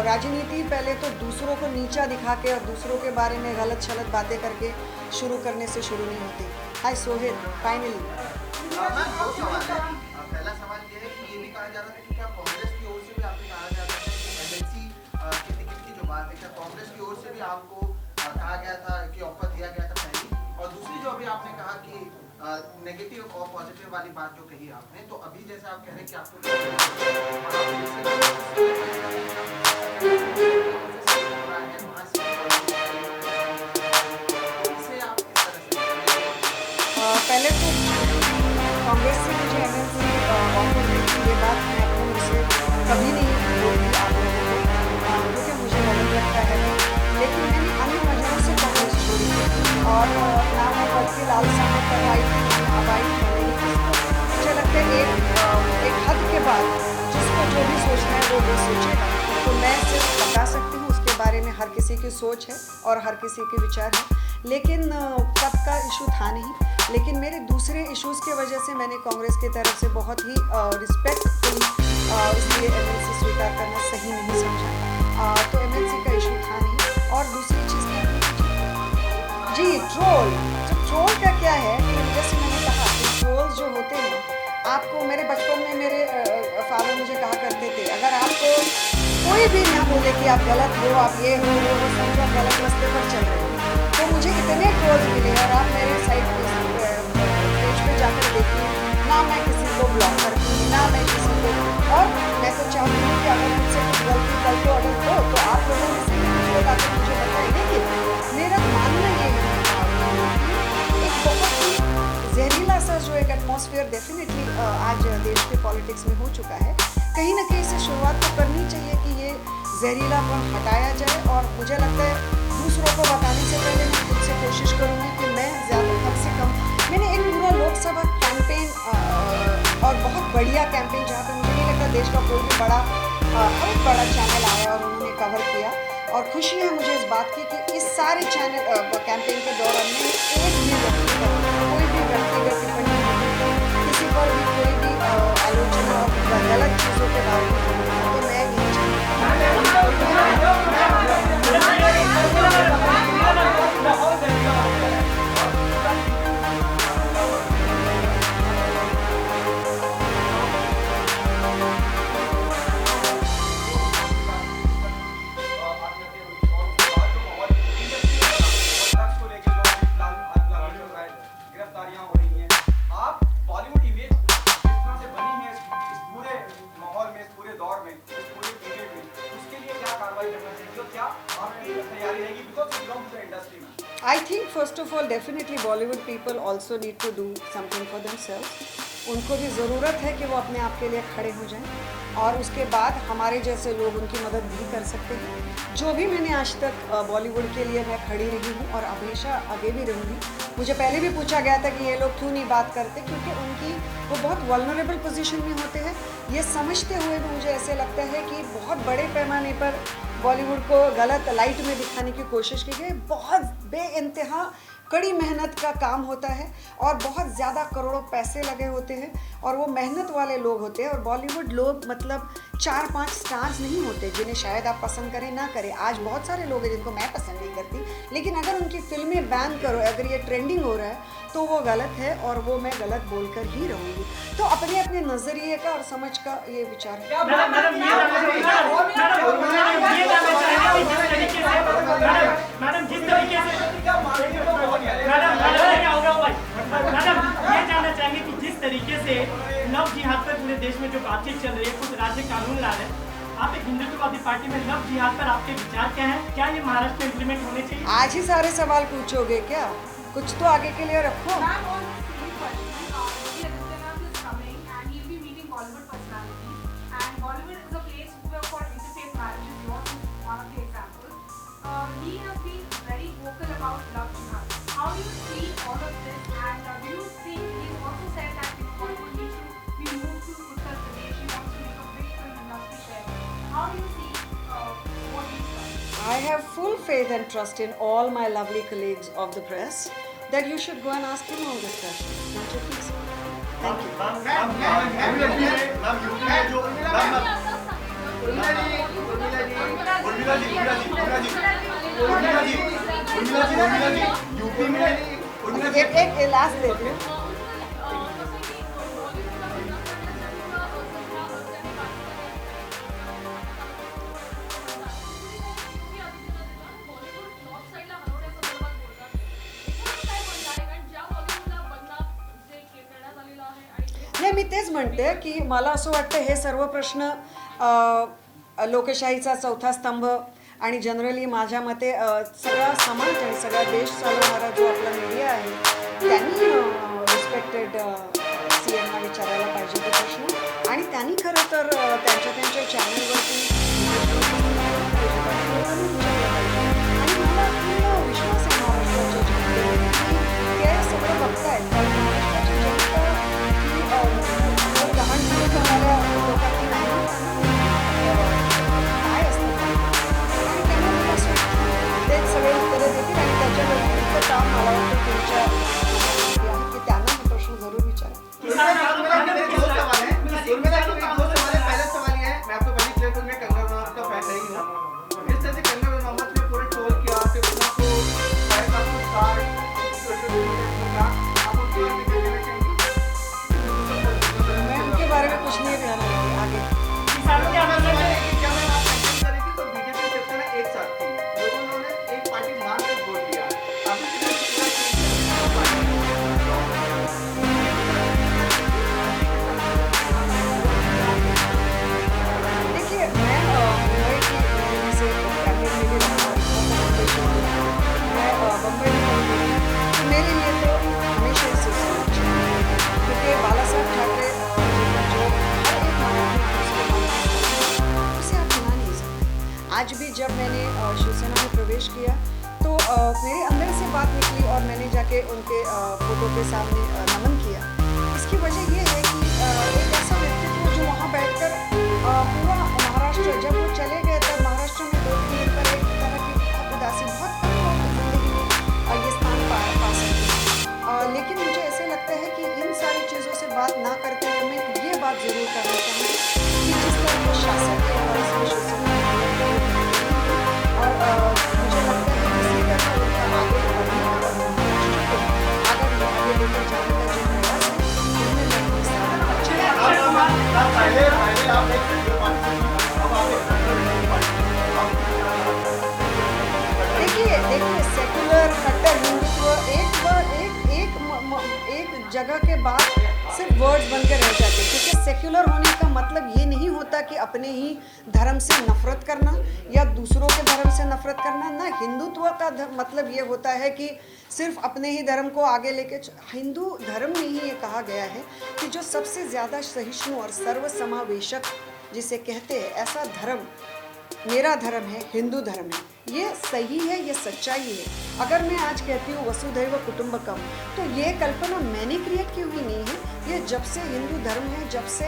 राजनीति पहले तो दूसरों को नीचा दिखा के और दूसरों के बारे में गलत शलत बातें करके शुरू करने से शुरू नहीं होती। हाय सोहेल, फाइनली पहला सवाल ये है कि ये भी कहा जा रहा था कि क्या कांग्रेस की ओर से भी आपने कहा जा रहा था कि एमएलसी की टिकट की जो बात है, क्या कांग्रेस की ओर से भी आपको कहा गया था कि ऑफर दिया गया था पहली, और दूसरी जो अभी आपने कहा कि नेगेटिव और पॉजिटिव वाली बात जो कही आपने, तो अभी जैसे आप कह रहे हैं कि आपको पहले तो कांग्रेस से मुझे एमएलसी ऑफर दी थी, ये बात मैं अपने मुझ से कभी नहीं बोलती आप लोगों को, क्योंकि मुझे गलत लगता है। लेकिन मैंने अन्य वजहों से कांग्रेस छोड़ी थी और ना मैं बल्कि लालसा में करवाई थी, अब आई नहीं। मुझे लगता है एक हद के बाद जिसको जो भी सोचना है वो सोचेगा। तो मैं सिर्फ बता सकती हूँ, उसके बारे में हर किसी की सोच है और हर किसी के विचार हैं, लेकिन कब का इशू था नहीं। लेकिन मेरे दूसरे इश्यूज़ के वजह से मैंने कांग्रेस की तरफ से बहुत ही रिस्पेक्टफुली इसलिए एमएलसी स्वीकार करना सही नहीं समझा। तो एमएलसी का इशू था नहीं। और दूसरी चीज़ जी ट्रोल, तो ट्रोल का क्या है कि जैसे मैंने कहा कि ट्रोल्स जो होते हैं, आपको मेरे बचपन में मेरे फादर मुझे कहा करते थे, अगर आपको कोई भी ना बोले कि आप गलत हो, आप ये हो वो समझो आप गलत रास्ते पर चल रहे हो। तो मुझे इतने ट्रोल्स मिले और आप मेरे साइट पेज पे जाकर देखिए, ना मैं किसी को ब्लॉक करती हूँ, ना मैं किसी को, और मैं तो चाहती हूँ कि अगर मुझसे कुछ गलती कल को अगर हो तो आप लोगों में से कुछ लोग आकर मुझे बताइए। देखिए मेरा मानना ये है, एक बहुत ही जहरीला सा जो एक एटमॉस्फेयर डेफिनेटली आज देश के पॉलिटिक्स में हो चुका है। कहीं ना कहीं से शुरुआत तो करनी चाहिए कि ये जहरीलापन हटाया जाए, और मुझे लगता है दूसरों को बताने से पहले मैं खुद से कोशिश करूँगी कि मैं ज़्यादा कम से कम, मैंने एक पूरा लोकसभा कैंपेन और बहुत बढ़िया कैंपेन, जहाँ पे मुझे नहीं लगता देश का कोई भी बहुत बड़ा चैनल आया और उन्होंने कवर किया, और खुशी है मुझे इस बात की कि इस सारे चैनल कैंपेन के दौरान में एक भी व्यक्ति पर कोई भी व्यक्तिगत टिप्पणी नहीं, किसी पर भी कोई भी आलोचना और गलत चीज़ों के बारे में, तो मैं नहीं I think first of all definitely Bollywood people also need to do something for themselves. उनको भी ज़रूरत है कि वो अपने आप के लिए खड़े हो जाएं, और उसके बाद हमारे जैसे लोग उनकी मदद भी कर सकते हैं। जो भी मैंने आज तक बॉलीवुड के लिए मैं खड़ी रही हूँ और हमेशा आगे भी रहूँगी। मुझे पहले भी पूछा गया था कि ये लोग क्यों नहीं बात करते, क्योंकि उनकी वो बहुत वल्नरेबल पोजीशन में होते हैं। ये समझते हुए भी मुझे ऐसे लगता है कि बहुत बड़े पैमाने पर बॉलीवुड को गलत लाइट में दिखाने की कोशिश की गई। बहुत बेइंतहा कड़ी मेहनत का काम होता है और बहुत ज़्यादा करोड़ों पैसे लगे होते हैं, और वो मेहनत वाले लोग होते हैं। और बॉलीवुड लोग मतलब 4-5 स्टार्स नहीं होते जिन्हें शायद आप पसंद करें ना करें। आज बहुत सारे लोग हैं जिनको मैं पसंद नहीं करती, लेकिन अगर उनकी फिल्में बैन करो, अगर ये ट्रेंडिंग हो रहा है तो वो गलत है, और वो मैं गलत बोलकर ही रहूँगी। तो अपने अपने नज़रिए का और समझ का ये विचार है। मैडम जिस तरीके ये जानना चाहेंगे कि जिस तरीके से लव जिहाद पर पूरे देश में जो बातचीत चल रही है, कुछ राज्य कानून ला रहे हैं, आप एक हिंदुत्ववादी पार्टी में लव जिहाद पर आपके विचार क्या हैं? क्या ये महाराष्ट्र में इम्प्लीमेंट होने चाहिए? आज ही सारे सवाल पूछोगे क्या? कुछ तो आगे के लिए रखो। He has been very vocal about love jihad. How do you see all of this, and do you think he's also said that Bollywood needs to be moved to Uttar Pradesh? He wants to make a big film industry share. How do you see what he's done? I have full faith and trust in all my lovely colleagues of the press that you should go and ask him all this question. Not your please. Thank you. Ma'am UP में एक last देती हूँ। नाही, मी तेच म्हणते की मला असं वाटतं हे सर्व प्रश्न लोकशाहीचा चौथा स्तंभ आणि जनरली माझ्या मते सगळा समाज आणि सगळा देश चालवणारा जो आपला मीडिया आहे त्यांनी रिस्पेक्टेड CMना विचारायला पाहिजे ते प्रश्न आणि त्यांनी खरं तर त्यांच्या चॅनलवरती आणि मला पूर्ण विश्वास आहे महाराष्ट्राच्या जनतेवर की ते सगळं बघतायत. कारण महाराष्ट्राची जनता ही लहान मुलं करणाऱ्या लोकांनी नाही काय असतं आणि त्यांना मला असं वाटतं ते सगळे उत्तरं देतील आणि त्याच्या व्यतिरिक्त काम मला वाटतं तुमच्या आहे की त्यांना हा प्रश्न जरूर विचारा. दो सवाल है। पहला सवाल ये है, मैं आपको पहले क्लियर करूँ, मैं कंगना रनौत का फैन नहीं हूँ। जिस तरह से कंगना रनौत ने पूरा ट्रोल किया, फिर उनको फायर का कुछ कार्ड, सोशल मीडिया का, आप उनके बारे में क्या कहना चाहेंगे? मैं उनके बारे में कुछ नहीं कहना चाहती आगे. किसानों के आंदोलन में क्या मैं आप कंपेयर कर रही थी तो बीजेपी और शिवसेना एक साथ थी, लोगों ने एक पार्टी मानकर वोट दिया। आपने देखिए, मैं मुंबई की से कैबिनेट में भी रहा हूँ, मैं बम्बई में रही हूँ, तो मेरे लिए तो हमेशा ही शिवसेना अच्छी है क्योंकि बाला साहब ठाकरे जी का जो हर एक मराठी उसको मानता है, उसे आप भुला नहीं सकते. आज भी जब मैंने शिवसेना में प्रवेश किया तो मेरे अंदर से बात निकली और मैंने जाके उनके फोटो के सामने नमन किया. इसकी वजह ये है कि एक ऐसा व्यक्तित्व जो वहाँ बैठकर पूरा महाराष्ट्र, जब वो चले गए तब महाराष्ट्र में 2-3 दिन पर एक तरह की बहुत उदासी, बहुत कम लोग जिंदगी में ये स्थान पा सकते. लेकिन मुझे ऐसे लगता है कि इन सारी चीज़ों से बात ना करते हुए मैं ये बात ज़रूर करना चाहूँगी कि जिस तरह के शासक है और इसमें शिवसेना और मुझे लगता है कि इसी तरह उनका आगे बढ़ने और महाराष्ट्र को अगर आगे लेकर जाने का जो प्रयास है उनमें मैं हिस्सा लेना चाहूँगी. पहले आप एक सेंट्रल पार्टी से थी, अब आप एक सेंट्रल पार्टी से देखिए सेक्युलर कट्टर हिंदुत्व एक जगह के बाद सिर्फ वर्ड्स बन के रह जाते हैं क्योंकि सेक्युलर होने का मतलब ये नहीं होता कि अपने ही धर्म से नफरत करना या दूसरों के धर्म से नफरत करना ना. हिंदुत्व का मतलब ये होता है कि सिर्फ अपने ही धर्म को आगे लेके हिंदू धर्म में ही ये कहा गया है कि जो सबसे ज़्यादा सहिष्णु और सर्वसमावेशक जिसे कहते हैं ऐसा धर्म मेरा धर्म है, हिंदू धर्म है. ये सही है, ये सच्चाई है. अगर मैं आज कहती हूँ वसुधैव कुटुंबकम तो ये कल्पना मैंने क्रिएट की हुई नहीं है. ये जब से हिंदू धर्म है, जब से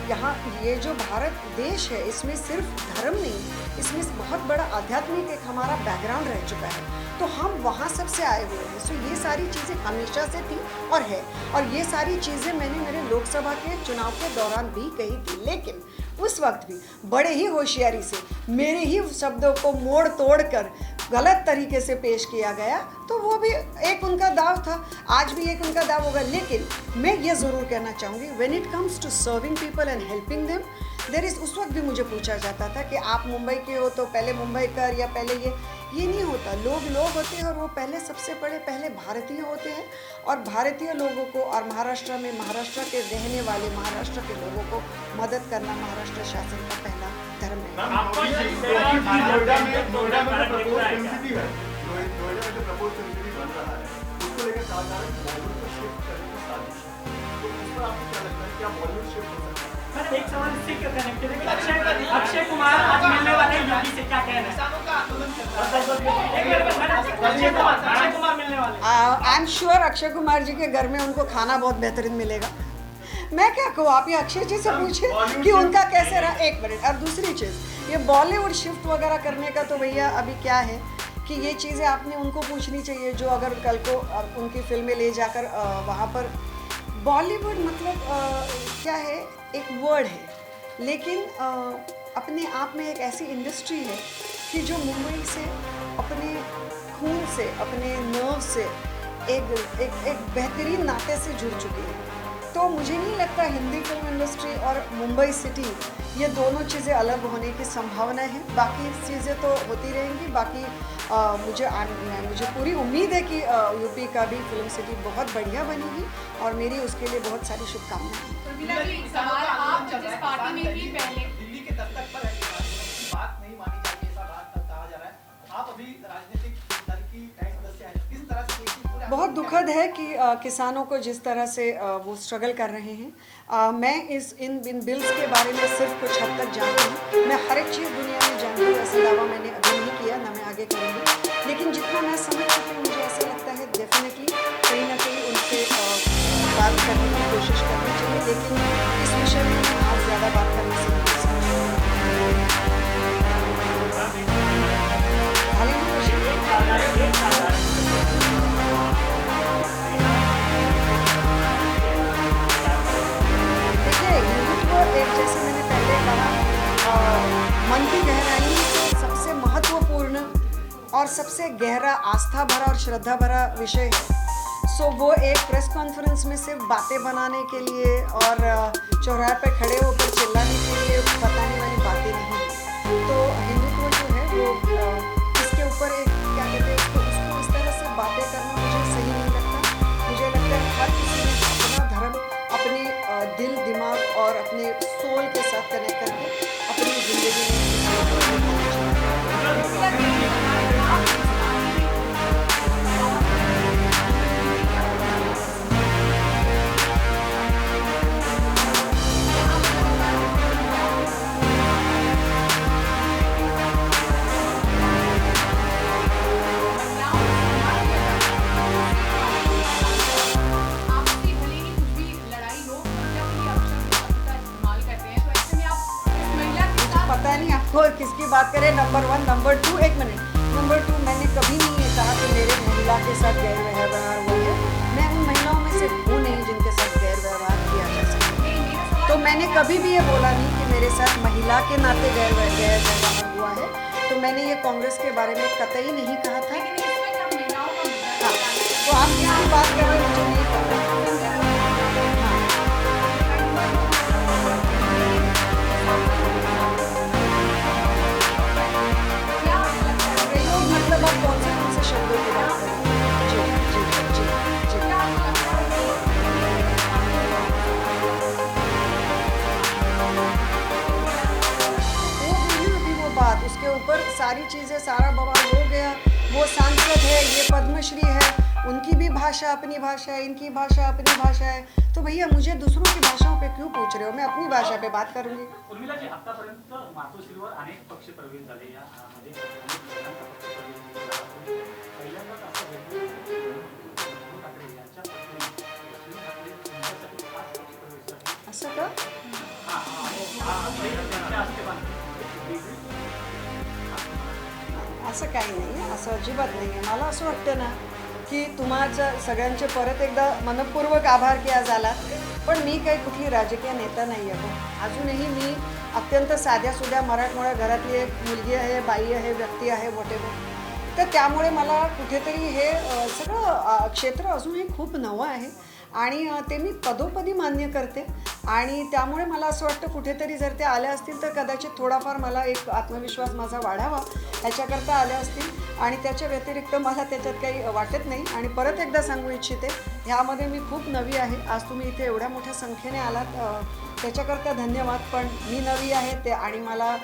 यहाँ ये जो भारत देश है इसमें सिर्फ धर्म नहीं, इसमें बहुत बड़ा आध्यात्मिक एक हमारा बैकग्राउंड रह चुका है. तो हम वहाँ सबसे आए हुए हैं. सो ये सारी चीज़ें हमेशा से थी और है, और ये सारी चीज़ें मैंने मेरे लोकसभा के चुनाव के दौरान भी कही थी. लेकिन उस वक्त भी बड़े ही होशियारी से मेरे ही शब्दों को मोड़ तोड़ कर गलत तरीके से पेश किया गया, तो वो भी एक उनका दाव था, आज भी एक उनका दाव होगा. लेकिन मैं ये ज़रूर कहना चाहूँगी, when it comes to serving people and helping them, there is उस वक्त भी मुझे पूछा जाता था कि आप मुंबई के हो तो पहले मुंबई कर या पहले ये नहीं होता. लोग होते हैं और वो पहले सबसे पहले भारतीय होते हैं और भारतीय लोगों को और महाराष्ट्र में महाराष्ट्र के रहने वाले महाराष्ट्र के लोगों को मदद करना महाराष्ट्र शासन का पहला धर्म है. नोएडा में जो प्रपोज एमसीडी बन रहा है उसको लेकर कहा जा रहा है बॉलीवुड को शिफ्ट करने की साजिश है. तो उस पर आपको क्या लगता है, क्या बॉलीवुड शिफ्ट हो सकता है? मैंने एक सवाल इससे कनेक्टेड है कि अक्षय कुमार आज मिलने वाले हैं, यूपी से क्या कहना है? अक्षय कुमार मिलने वाले. I am sure Akshay Kumar ji के घर में उनको खाना बहुत बेहतरीन मिलेगा. मैं क्या कहूँ, आप ये अक्षय जी से पूछे कि उनका कैसे रहा. एक मिनट. और दूसरी चीज़, ये बॉलीवुड शिफ्ट वगैरह करने का तो भैया अभी क्या है कि ये चीज़ें आपने उनको पूछनी चाहिए जो अगर कल को उनकी फिल्में ले जाकर वहाँ पर बॉलीवुड मतलब क्या है, एक वर्ड है, लेकिन अपने आप में एक ऐसी इंडस्ट्री है कि जो मुंबई से अपने खून से, अपने नर्व से एक बेहतरीन नाते से जुड़ चुकी है। तो मुझे नहीं लगता हिंदी फिल्म इंडस्ट्री और मुंबई सिटी ये दोनों चीज़ें अलग होने की संभावना है। बाकी चीज़ें तो होती रहेंगी। बाकी मुझे पूरी उम्मीद है कि यूपी का भी फिल्म सिटी बहुत बढ़िया बनेगी और मेरी उसके लिए बहुत सारी शुभकामनाएं हैं। उर्मिला जी, एक सवाल, आप जिस पार्टी में थी पहले, दिल्ली के दस्तक पर है कि बात नहीं मानी जाती, ऐसा बात कहा जा रहा है। आप अभी राजनीतिक दल की सदस्य हैं, किस तरह से बहुत दुखद है कि किसानों को जिस तरह से वो स्ट्रगल कर रहे हैं। मैं इन बिल्स के बारे में सिर्फ कुछ हद तक जानती हूँ। मैं हर एक चीज़ दुनिया में जानती हूँ, ऐसा दावा मैंने अभी नहीं किया, ना मैं आगे करूँगी। लेकिन जितना मैं समझ चुकी हूँ, मुझे ऐसा लगता है डेफिनेटली कहीं ना कहीं उनसे बात करने की कोशिश करनी चाहिए। लेकिन इस विषय में मैं आज ज़्यादा बात करने से नहीं समझती। जैसे मैंने पहले कहा, मन की गहराई से सबसे महत्वपूर्ण और सबसे गहरा आस्था भरा और श्रद्धा भरा विषय है। सो वो एक प्रेस कॉन्फ्रेंस में सिर्फ बातें बनाने के लिए और चौराहे पे खड़े होकर चिल्लाने के लिए बताने वाली बातें नहीं है। तो हिंदुत्व जो है वो इसके ऊपर एक क्या कहते हैं उसको इस तरह से बातें करना मुझे सही नहीं लगता। मुझे लगता है हर किसी ने अपना धर्म अपने दिल, दिमाग और अपने सोल के साथ कनेक्ट करके अपनी ज़िंदगी में और किसकी बात करें। नंबर 1, नंबर 2, एक मिनट, नंबर 2, मैंने कभी नहीं ये कहा कि मेरे महिला के साथ गैर व्यवहार हुआ है। मैं उन महिलाओं में से हूँ नहीं जिनके साथ गैर व्यवहार किया जा सकता। तो मैंने कभी भी ये बोला नहीं कि मेरे साथ महिला के नाते गैर व्यवहार हुआ है। तो मैंने ये कांग्रेस के बारे में कतई नहीं कहा था। हाँ, तो आप किसकी बात कर रहे हैं मुझे नहीं पता। कौन से शब्दों की बात करें? जी जी जी जी वो बात उसके ऊपर सारी चीज़ें, सारा बवाल हो गया। वो सांसद है, ये पद्मश्री है, उनकी भी भाषा अपनी भाषा है, इनकी भाषा अपनी भाषा है। तो भैया मुझे दूसरों की भाषाओं पे क्यों पूछ रहे हो? मैं अपनी भाषा पे बात करूंगी। उर्मिला जी, आतापर्यंत मातोश्रीवर अनेक पक्ष प्रवेश झाले, असं का? असं काही नाही आहे, असं अजिबात नाही आहे। मला असं वाटतं ना की तुम्हाला सगळ्यांचे परत एकदा मनपूर्वक आभार किया झाला। पण मी काही कुठली राजकीय नेता नाही आहे। अजूनही मी अत्यंत साध्यासुध्या मराठमोळ्या घरातली एक मुलगी आहे, बाई आहे, व्यक्ती आहे, व्हॉटेवर। तर त्यामुळे मला कुठेतरी हे सगळं क्षेत्र अजूनही खूप नवं आहे आणि ते मी पदोपदी मान्य करते आणि त्यामुळे मला असं वाटतं कुठेतरी जर ते आल्या असतील तर कदाचित थोडाफार मला एक आत्मविश्वास माझा वाढावा ह्याच्याकरता आल्या असतील आणि त्याच्या व्यतिरिक्त मला त्याच्यात काही वाटत नाही। आणि परत एकदा सांगू इच्छिते, ह्यामध्ये मी खूप नवी आहे। आज तुम्ही इथे एवढ्या मोठ्या संख्येने आलात त्याच्याकरता धन्यवाद। पण मी नवी आहे ते आणि मला